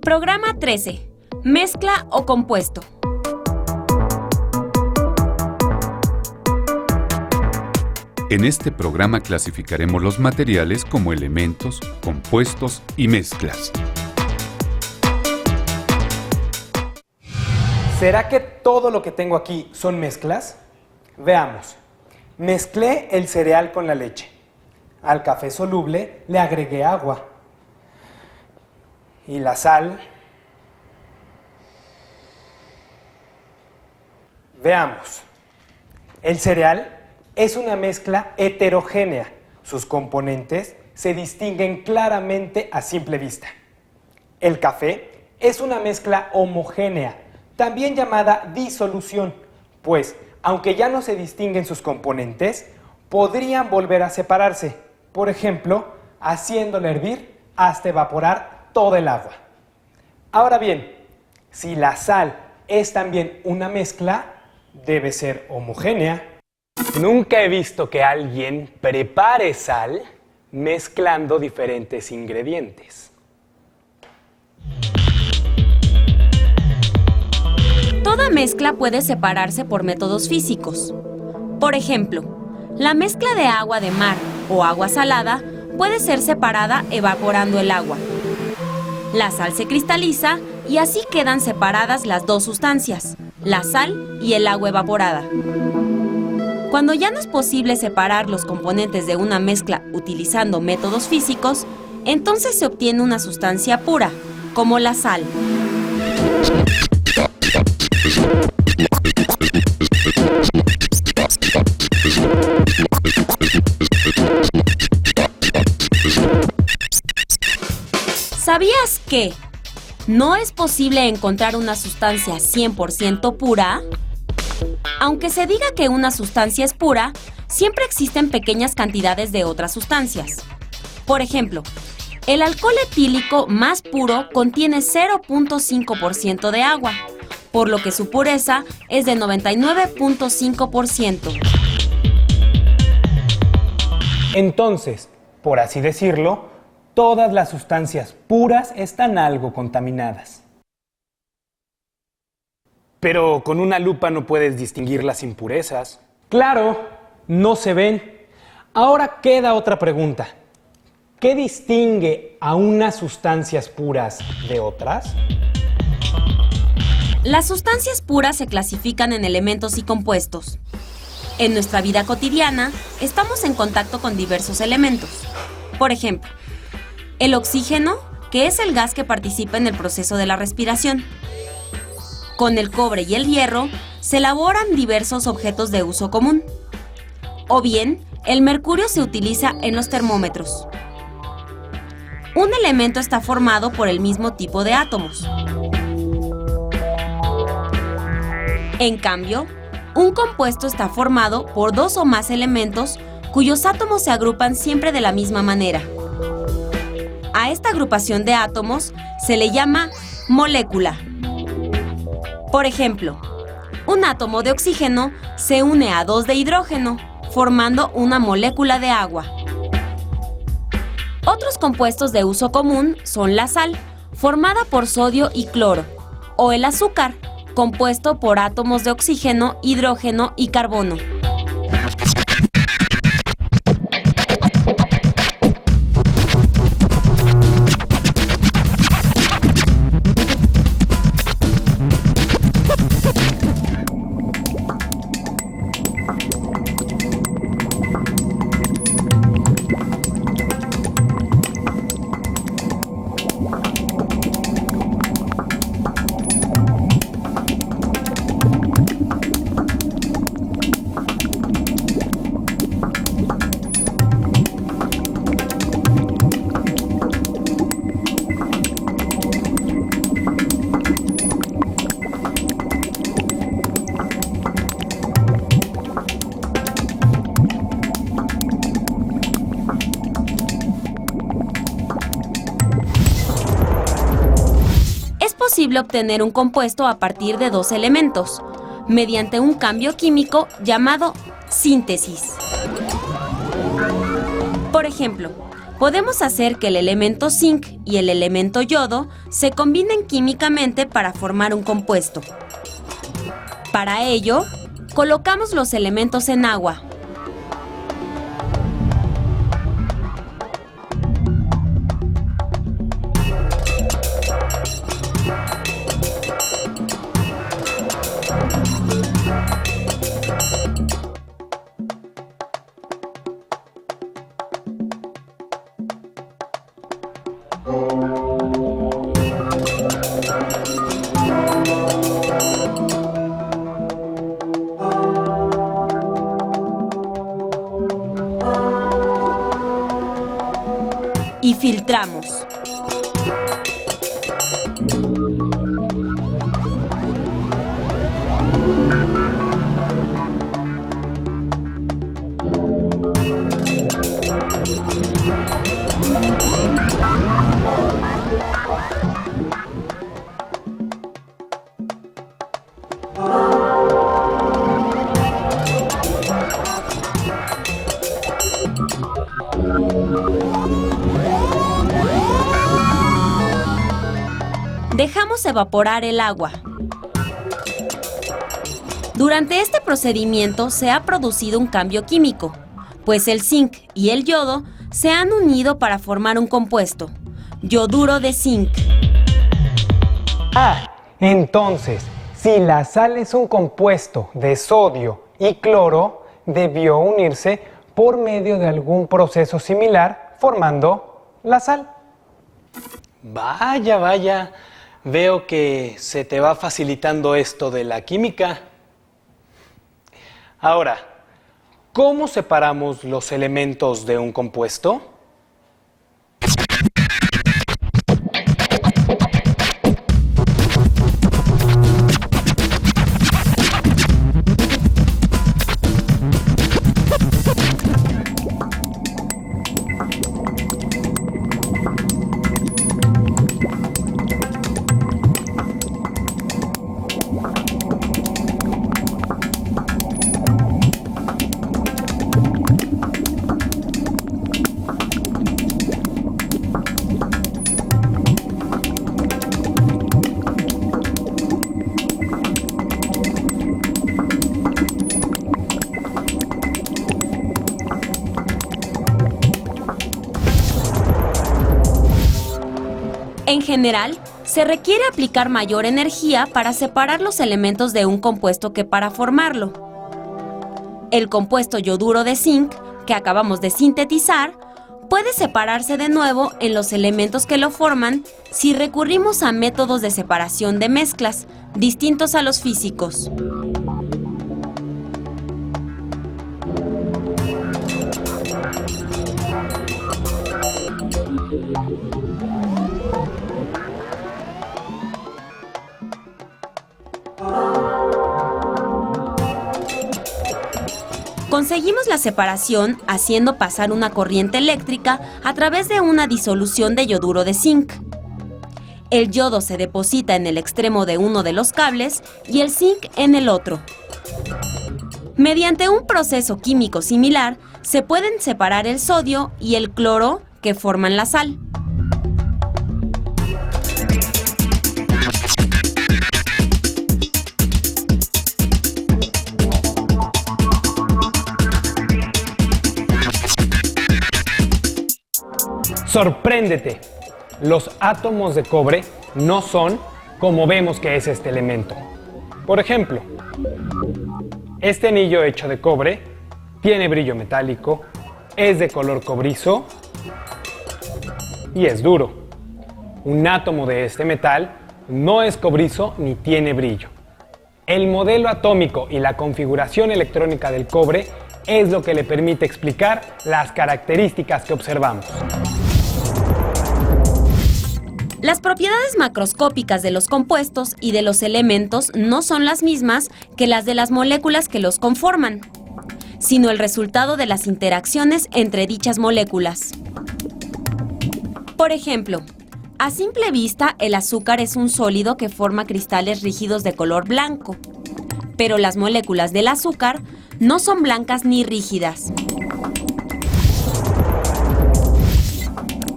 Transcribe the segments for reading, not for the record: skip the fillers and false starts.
Programa 13. Mezcla o compuesto. En este programa clasificaremos los materiales como elementos, compuestos y mezclas. ¿Será que todo lo que tengo aquí son mezclas? Veamos. Mezclé el cereal con la leche. Al café soluble le agregué agua. Y la sal. Veamos. El cereal es una mezcla heterogénea. Sus componentes se distinguen claramente a simple vista. El café es una mezcla homogénea, también llamada disolución, pues, aunque ya no se distinguen sus componentes, podrían volver a separarse, por ejemplo, haciéndole hervir hasta evaporar todo el agua. Ahora bien, si la sal es también una mezcla, debe ser homogénea. Nunca he visto que alguien prepare sal mezclando diferentes ingredientes. Toda mezcla puede separarse por métodos físicos. Por ejemplo, la mezcla de agua de mar o agua salada puede ser separada evaporando el agua. La sal se cristaliza y así quedan separadas las dos sustancias, la sal y el agua evaporada. Cuando ya no es posible separar los componentes de una mezcla utilizando métodos físicos, entonces se obtiene una sustancia pura, como la sal. ¿Sabías que no es posible encontrar una sustancia 100% pura? Aunque se diga que una sustancia es pura, siempre existen pequeñas cantidades de otras sustancias. Por ejemplo, el alcohol etílico más puro contiene 0.5% de agua, por lo que su pureza es de 99.5%. Entonces, por así decirlo, todas las sustancias puras están algo contaminadas. Pero con una lupa no puedes distinguir las impurezas. Claro, no se ven. Ahora queda otra pregunta. ¿Qué distingue a unas sustancias puras de otras? Las sustancias puras se clasifican en elementos y compuestos. En nuestra vida cotidiana, estamos en contacto con diversos elementos. Por ejemplo, el oxígeno, que es el gas que participa en el proceso de la respiración. Con el cobre y el hierro se elaboran diversos objetos de uso común. O bien, el mercurio se utiliza en los termómetros. Un elemento está formado por el mismo tipo de átomos. En cambio, un compuesto está formado por dos o más elementos cuyos átomos se agrupan siempre de la misma manera. A esta agrupación de átomos se le llama molécula. Por ejemplo, un átomo de oxígeno se une a dos de hidrógeno, formando una molécula de agua. Otros compuestos de uso común son la sal, formada por sodio y cloro, o el azúcar, compuesto por átomos de oxígeno, hidrógeno y carbono. posible obtener un compuesto a partir de dos elementos, mediante un cambio químico llamado síntesis. Por ejemplo, podemos hacer que el elemento zinc y el elemento yodo se combinen químicamente para formar un compuesto. Para ello, colocamos los elementos en agua. Y filtramos. Dejamos evaporar el agua. Durante este procedimiento se ha producido un cambio químico, pues el zinc y el yodo se han unido para formar un compuesto, yoduro de zinc. Entonces, si la sal es un compuesto de sodio y cloro, debió unirse por medio de algún proceso similar, formando la sal. Vaya, vaya. Veo que se te va facilitando esto de la química. Ahora, ¿cómo separamos los elementos de un compuesto? En general, se requiere aplicar mayor energía para separar los elementos de un compuesto que para formarlo. El compuesto yoduro de zinc, que acabamos de sintetizar, puede separarse de nuevo en los elementos que lo forman si recurrimos a métodos de separación de mezclas, distintos a los físicos. Conseguimos la separación haciendo pasar una corriente eléctrica a través de una disolución de yoduro de zinc. El yodo se deposita en el extremo de uno de los cables y el zinc en el otro. Mediante un proceso químico similar, se pueden separar el sodio y el cloro que forman la sal. ¡Sorpréndete! Los átomos de cobre no son como vemos que es este elemento. Por ejemplo, este anillo hecho de cobre tiene brillo metálico, es de color cobrizo y es duro. Un átomo de este metal no es cobrizo ni tiene brillo. El modelo atómico y la configuración electrónica del cobre es lo que le permite explicar las características que observamos. Las propiedades macroscópicas de los compuestos y de los elementos no son las mismas que las de las moléculas que los conforman, sino el resultado de las interacciones entre dichas moléculas. Por ejemplo, a simple vista el azúcar es un sólido que forma cristales rígidos de color blanco, pero las moléculas del azúcar no son blancas ni rígidas.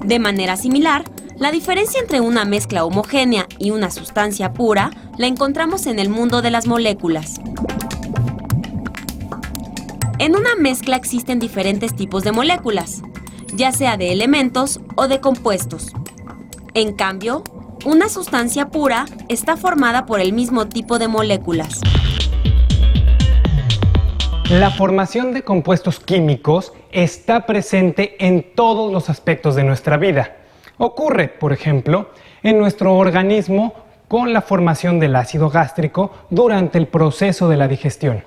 De manera similar, la diferencia entre una mezcla homogénea y una sustancia pura la encontramos en el mundo de las moléculas. En una mezcla existen diferentes tipos de moléculas, ya sea de elementos o de compuestos. En cambio, una sustancia pura está formada por el mismo tipo de moléculas. La formación de compuestos químicos está presente en todos los aspectos de nuestra vida. Ocurre, por ejemplo, en nuestro organismo con la formación del ácido gástrico durante el proceso de la digestión.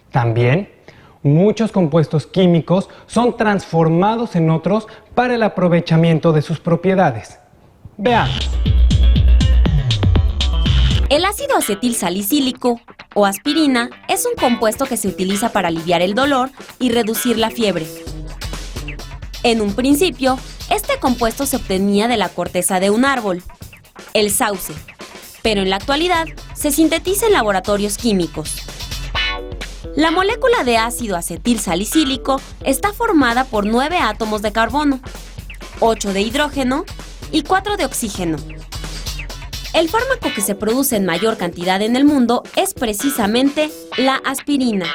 También, muchos compuestos químicos son transformados en otros para el aprovechamiento de sus propiedades. Veamos. El ácido acetilsalicílico o aspirina es un compuesto que se utiliza para aliviar el dolor y reducir la fiebre. En un principio, este compuesto se obtenía de la corteza de un árbol, el sauce, pero en la actualidad se sintetiza en laboratorios químicos. La molécula de ácido acetilsalicílico está formada por 9 átomos de carbono, 8 de hidrógeno y 4 de oxígeno. El fármaco que se produce en mayor cantidad en el mundo es precisamente la aspirina.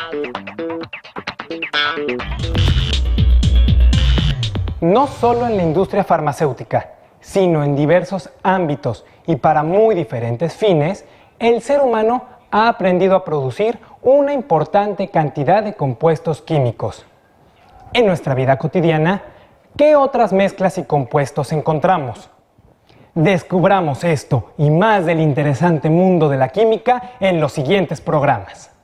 No solo en la industria farmacéutica, sino en diversos ámbitos y para muy diferentes fines, el ser humano ha aprendido a producir una importante cantidad de compuestos químicos. En nuestra vida cotidiana, ¿qué otras mezclas y compuestos encontramos? Descubramos esto y más del interesante mundo de la química en los siguientes programas.